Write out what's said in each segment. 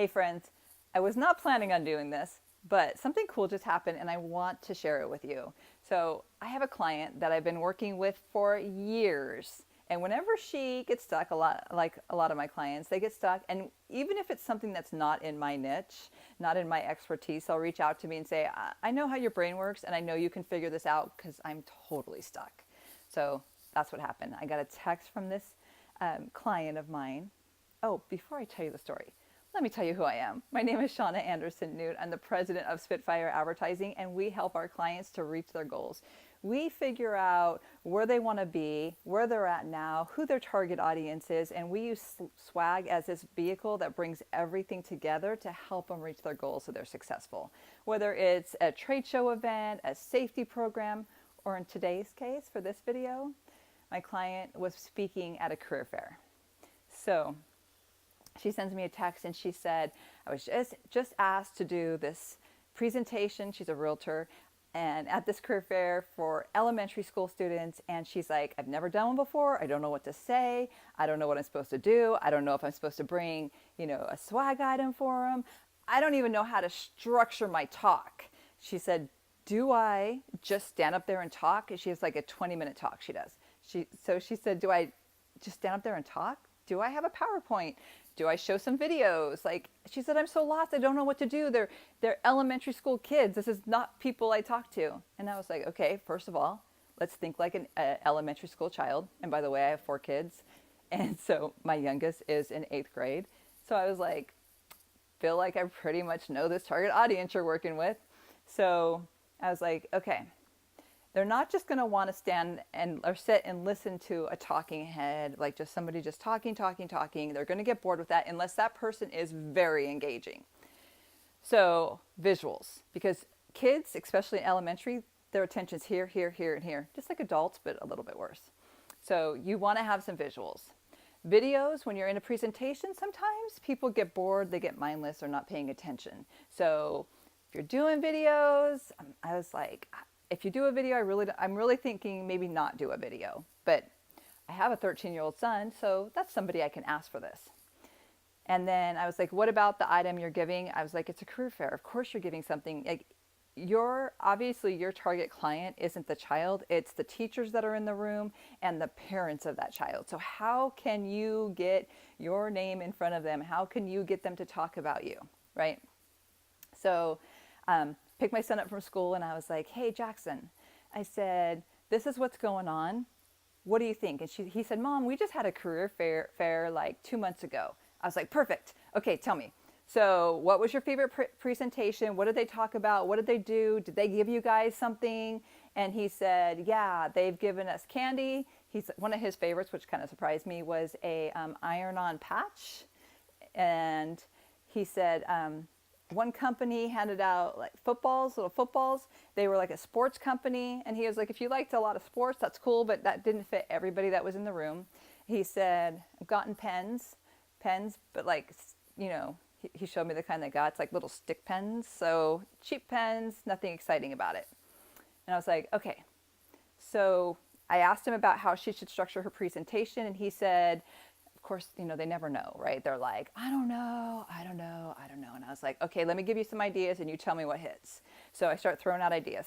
Hey friends, I was not planning on doing this, but something cool just happened and I want to share it with you. So, I have a client that I've been working with for years. And whenever she gets stuck, a lot like a lot of my clients, they get stuck. And even if it's something that's not in my niche, not in my expertise, they'll reach out to me and say, I know how your brain works and I know you can figure this out because I'm totally stuck. So, that's what happened. I got a text from this client of mine. Oh, before I tell you the story, let me tell you who I am. My name is Shauna Anderson Newt. I'm the president of Spitfire Advertising, and we help our clients to reach their goals. We figure out where they want to be, where they're at now, who their target audience is, and we use swag as this vehicle that brings everything together to help them reach their goals so they're successful. Whether it's a trade show event, a safety program, or in today's case for this video, my client was speaking at a career fair. So she sends me a text and she said, I was just asked to do this presentation. She's a realtor and at this career fair for elementary school students. And she's like, I've never done one before. I don't know what to say. I don't know what I'm supposed to do. I don't know if I'm supposed to bring, a swag item for them. I don't even know how to structure my talk. She said, do I just stand up there and talk? She has like a 20-minute talk she does. So she said, do I just stand up there and talk? Do I have a PowerPoint? Do I show some videos? Like she said, I'm so lost. I don't know what to do. They're elementary school kids. This is not people I talk to. And I was like, okay, first of all, let's think like an elementary school child. And by the way, I have 4 kids. And so my youngest is in 8th grade. So I was like, feel like I pretty much know this target audience you're working with. So I was like, okay, they're not just going to want to stand and or sit and listen to a talking head, like just somebody just talking. They're going to get bored with that unless that person is very engaging. So visuals, because kids, especially in elementary, their attention's here, and here, just like adults, but a little bit worse. So you want to have some visuals. Videos, when you're in a presentation, sometimes people get bored, they get mindless, they're not paying attention. So if you're doing videos, I was like, if you do a video, I'm really thinking maybe not do a video. But I have a 13-year-old son, so that's somebody I can ask for this. And then I was like, what about the item you're giving? I was like, it's a career fair. Of course you're giving something. Like, obviously your target client isn't the child, it's the teachers that are in the room and the parents of that child. So how can you get your name in front of them? How can you get them to talk about you, right? So picked my son up from school and I was like, hey, Jackson, I said, this is what's going on. What do you think? And he said, Mom, we just had a career fair like 2 months ago. I was like, perfect. Okay, tell me. So what was your favorite presentation? What did they talk about? What did they do? Did they give you guys something? And he said, yeah, they've given us candy. One of his favorites, which kind of surprised me, was a iron-on patch. And he said, one company handed out like little footballs. They were like a sports company. And he was like, if you liked a lot of sports, that's cool, but that didn't fit everybody that was in the room. He said, I've gotten pens, but like, he showed me the kind they got. It's like little stick pens. So cheap pens, nothing exciting about it. And I was like, okay. So I asked him about how she should structure her presentation. And he said, of course, they never know, right? They're like, I don't know. And I was like, okay, let me give you some ideas and you tell me what hits. So I start throwing out ideas.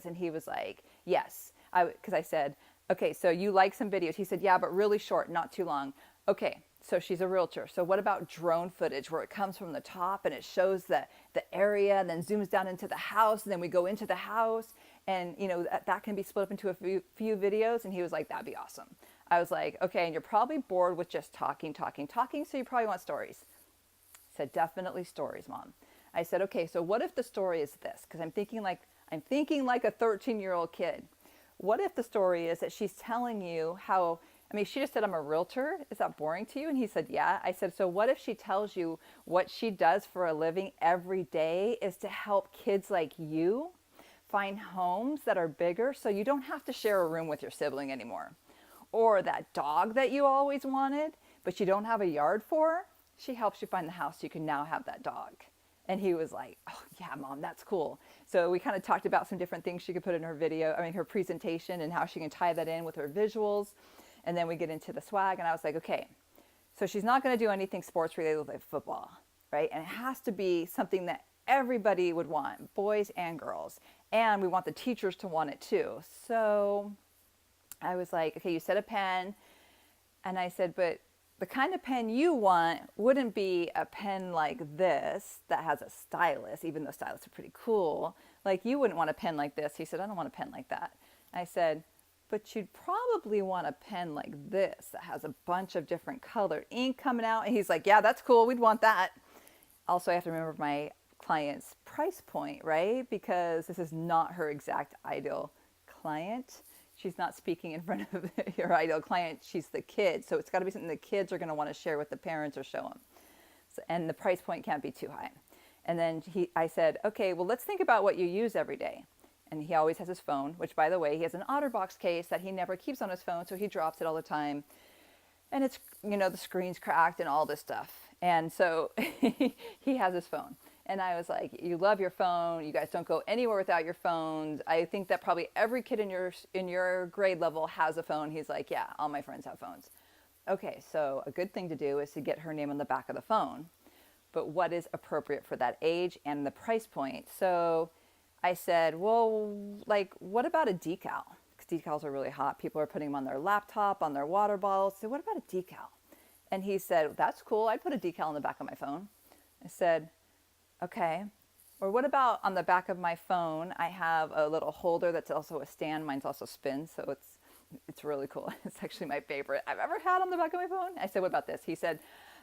And he was like, yes. Because I said, okay, so you like some videos. He said, yeah, but really short, not too long. Okay, so she's a realtor. So what about drone footage where it comes from the top and it shows the area and then zooms down into the house and then we go into the house and, that can be split up into a few videos. And he was like, that'd be awesome. I was like, okay, and you're probably bored with just talking, so you probably want stories. He said, definitely stories, Mom. I said, okay, so what if the story is this? Because I'm thinking like a 13-year-old kid. What if the story is that she's telling you how, she just said, I'm a realtor. Is that boring to you? And he said, yeah. I said, so what if she tells you what she does for a living every day is to help kids like you find homes that are bigger so you don't have to share a room with your sibling anymore? Or that dog that you always wanted, but you don't have a yard for, she helps you find the house so you can now have that dog. And he was like, oh yeah, Mom, that's cool. So we kind of talked about some different things she could put in her presentation and how she can tie that in with her visuals. And then we get into the swag and I was like, okay, so she's not going to do anything sports related like football. right? And it has to be something that everybody would want, boys and girls. And we want the teachers to want it too. So I was like, okay, you said a pen. And I said, but the kind of pen you want wouldn't be a pen like this that has a stylus, even though stylus are pretty cool. Like, you wouldn't want a pen like this. He said, I don't want a pen like that. I said, but you'd probably want a pen like this that has a bunch of different colored ink coming out. And he's like, yeah, that's cool. We'd want that. Also, I have to remember my client's price point, right? Because this is not her exact ideal client. She's not speaking in front of your ideal client. She's the kid. So it's got to be something the kids are going to want to share with the parents or show them. So, and the price point can't be too high. And then I said, okay, well, let's think about what you use every day. And he always has his phone, which, by the way, he has an OtterBox case that he never keeps on his phone, so he drops it all the time. And it's, the screen's cracked and all this stuff. And so he has his phone. And I was like, you love your phone. You guys don't go anywhere without your phones. I think that probably every kid in your grade level has a phone. He's like, yeah, all my friends have phones. Okay, so a good thing to do is to get her name on the back of the phone. But what is appropriate for that age and the price point? So I said, well, like, what about a decal? Because decals are really hot. People are putting them on their laptop, on their water bottles. So what about a decal? And he said, that's cool. I'd put a decal on the back of my phone. I said, okay. Or what about on the back of my phone, I have a little holder that's also a stand. Mine's also spins, so it's really cool. It's actually my favorite I've ever had on the back of my phone. I said, what about this? He said,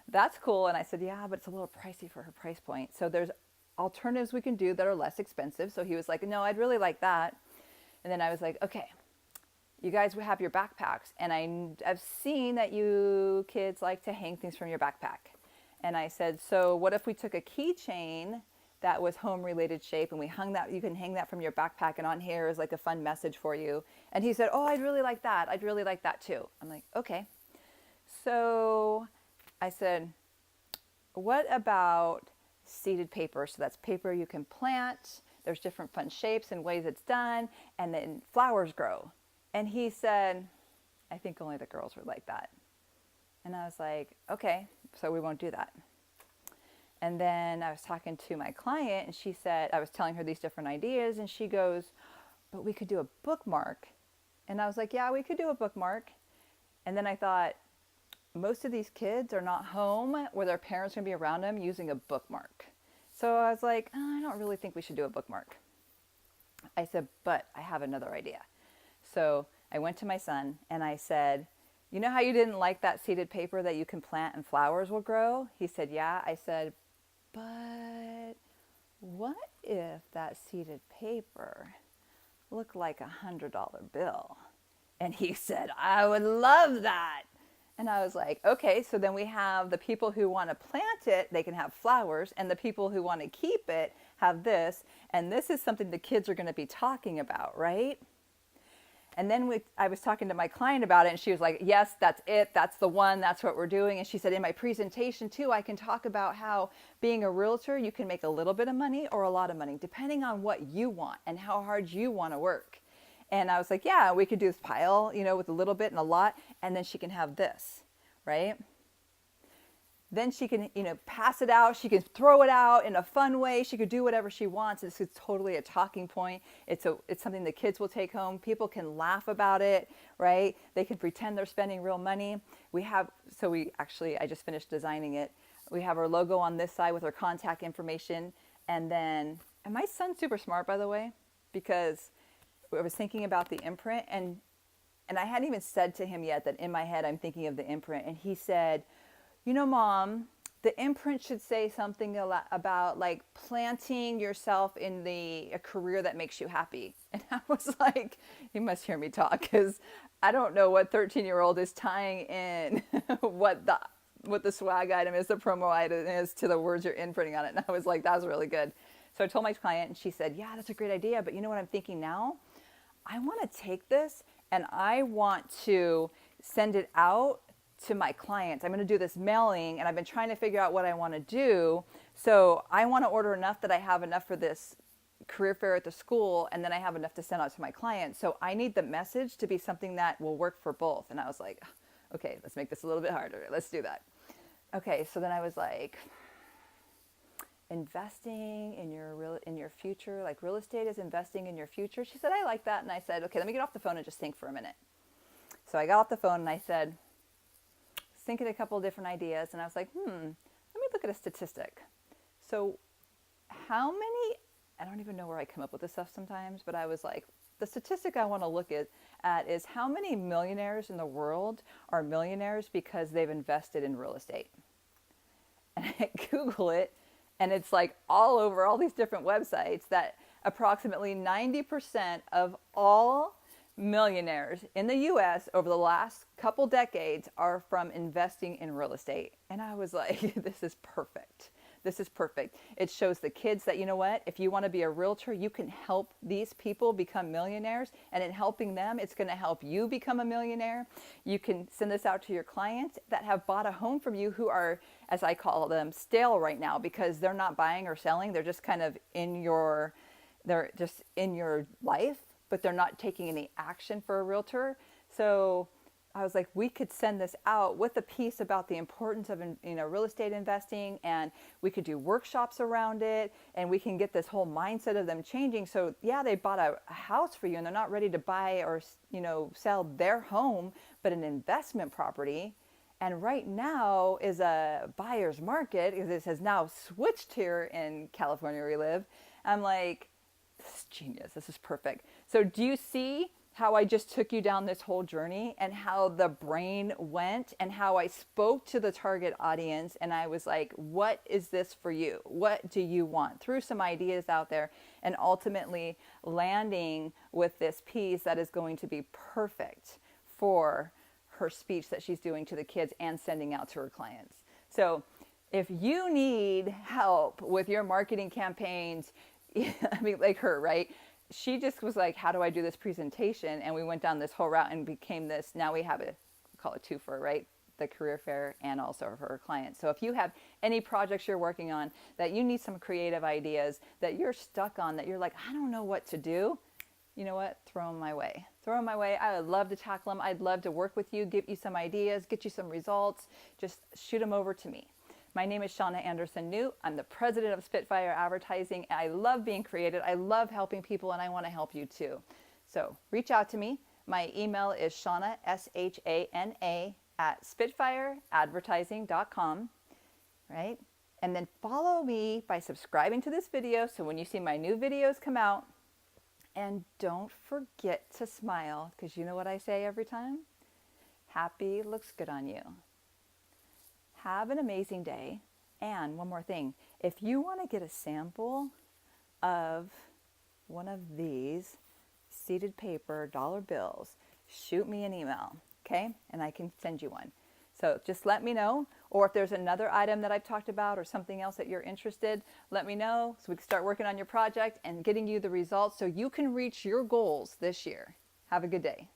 that's cool. And I said, yeah, but it's a little pricey for her price point. So there's alternatives we can do that are less expensive. So he was like, no, I'd really like that. And then I was like, okay, you guys have your backpacks. And I've seen that you kids like to hang things from your backpack. And I said, so what if we took a keychain that was home-related shape and we hung that, you can hang that from your backpack and on here is like a fun message for you. And he said, oh, I'd really like that. I'd really like that too. I'm like, okay. So I said, what about seeded paper? So that's paper you can plant. There's different fun shapes and ways it's done. And then flowers grow. And he said, I think only the girls would like that. And I was like, okay, so we won't do that. And then I was talking to my client and she said, I was telling her these different ideas and she goes, but we could do a bookmark. And I was like, yeah, we could do a bookmark. And then I thought, most of these kids are not home where their parents are going to be around them using a bookmark. So I was like, oh, I don't really think we should do a bookmark. I said, but I have another idea. So I went to my son and I said, you know how you didn't like that seeded paper that you can plant and flowers will grow? He said, yeah. I said, but what if that seeded paper looked like $100 bill? And he said, I would love that. And I was like, okay, so then we have the people who want to plant it, they can have flowers, and the people who want to keep it have this. And this is something the kids are going to be talking about, right? And then I was talking to my client about it, and she was like, yes, that's it. That's the one. That's what we're doing. And she said, in my presentation, too, I can talk about how being a realtor, you can make a little bit of money or a lot of money, depending on what you want and how hard you want to work. And I was like, yeah, we could do this pile, with a little bit and a lot, and then she can have this, right? Then she can, pass it out. She can throw it out in a fun way. She could do whatever she wants. This is totally a talking point. It's something the kids will take home. People can laugh about it, right? They can pretend they're spending real money. I just finished designing it. We have our logo on this side with our contact information. And my son's super smart, by the way, because I was thinking about the imprint and I hadn't even said to him yet that in my head I'm thinking of the imprint. And he said, Mom, the imprint should say something about like planting yourself in a career that makes you happy. And I was like, you must hear me talk, because I don't know what 13-year-old is tying in what the swag item is, the promo item is, to the words you're imprinting on it. And I was like, that was really good. So I told my client and she said, yeah, that's a great idea. But you know what I'm thinking now? I want to take this and I want to send it out to my clients. I'm going to do this mailing and I've been trying to figure out what I want to do. So I want to order enough that I have enough for this career fair at the school, and then I have enough to send out to my clients. So I need the message to be something that will work for both. And I was like, okay, let's make this a little bit harder. Let's do that. Okay, so then I was like, investing in your future, like real estate is investing in your future. She said, I like that. And I said, okay, let me get off the phone and just think for a minute. So I got off the phone and I said, thinking a couple of different ideas, and I was like, let me look at a statistic. So how many, I don't even know where I come up with this stuff sometimes, but I was like, the statistic I want to look at is how many millionaires in the world are millionaires because they've invested in real estate. And I Google it, and it's like all over all these different websites that approximately 90% of all millionaires in the US over the last couple decades are from investing in real estate. And I was like, this is perfect. This is perfect. It shows the kids that, you know what, if you want to be a realtor, you can help these people become millionaires. And in helping them, it's going to help you become a millionaire. You can send this out to your clients that have bought a home from you who are, as I call them, stale right now because they're not buying or selling. They're just kind of they're just in your life, but they're not taking any action for a realtor. So I was like, we could send this out with a piece about the importance of, real estate investing, and we could do workshops around it, and we can get this whole mindset of them changing. So yeah, they bought a house for you and they're not ready to buy or, sell their home, but an investment property. And right now is a buyer's market because this has now switched here in California where we live. I'm like, this is genius. This is perfect. So do you see how I just took you down this whole journey and how the brain went and how I spoke to the target audience, and I was like, what is this for you? What do you want? Threw some ideas out there and ultimately landing with this piece that is going to be perfect for her speech that she's doing to the kids and sending out to her clients. So if you need help with your marketing campaigns, I mean, like her, right? She just was like, how do I do this presentation? And we went down this whole route and became this, now we have we call it twofer, right? The career fair and also for her clients. So if you have any projects you're working on that you need some creative ideas that you're stuck on, that you're like, I don't know what to do, you know what? Throw them my way. Throw them my way. I would love to tackle them. I'd love to work with you, give you some ideas, get you some results. Just shoot them over to me. My name is Shauna Anderson New. I'm the president of Spitfire Advertising. I love being creative. I love helping people, and I want to help you too. So reach out to me. My email is Shauna, SHANA, at spitfireadvertising.com, right? And then follow me by subscribing to this video so when you see my new videos come out. And don't forget to smile, because you know what I say every time? Happy looks good on you. Have an amazing day. And one more thing, if you want to get a sample of one of these seeded paper dollar bills, shoot me an email, okay? And I can send you one. So just let me know. Or if there's another item that I've talked about or something else that you're interested, let me know so we can start working on your project and getting you the results so you can reach your goals this year. Have a good day.